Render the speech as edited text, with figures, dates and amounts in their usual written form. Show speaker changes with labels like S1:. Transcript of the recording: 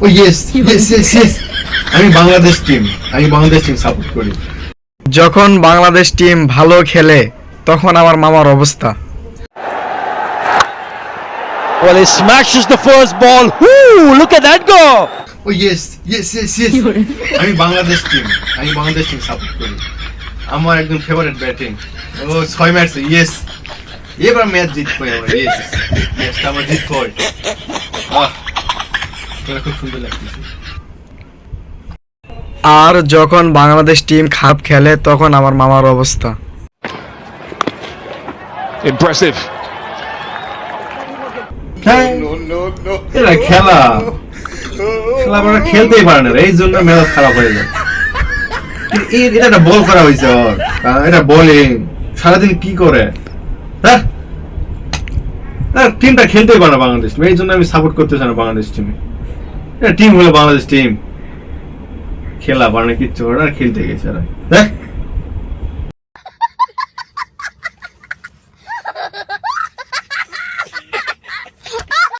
S1: ও yes yes yes yes, আমি Bangladesh team support করি।
S2: যখন বাংলাদেশ টিম ভালো খেলে তখন আমার মামার অবস্থা।
S3: Well, he smashes the first ball. Whoo! Look at that go!
S1: ও ইয়েস ইয়েস ইয়েস ইয়েস, আমি বাংলাদেশ টিম সাপোর্ট করি। আমার একদম ফেভারিট ব্যাটিং। ও 6 ম্যাচ, ইয়েস, এবার ম্যাচ জিতবো আমরা। ইয়েস, ম্যাচটা আমরা জিতবো। আহ, তোরা খুব সুন্দর লাগতেছে।
S2: আর যখন বাংলাদেশ টিম খারাপ খেলে তখন আমার মামার অবস্থা।
S3: Impressive.
S1: এরা খেলা আমরা খেলতেই পারে না, এই জন্য মেজাজ খারাপ হয়ে যায়। এটা একটা বল করা হয়েছে ওর, এটা বোলিং সারাদিন কি করে, হ্যাঁ টিমটা খেলতেই পারে না বাংলাদেশ টিম, এই জন্য আমি সাপোর্ট করতে চাই না বাংলাদেশ টিমে। টিম হলো বাংলাদেশ টিম, খেলা পারে না, কিচ্ছু করে না, খেলতে গেছে।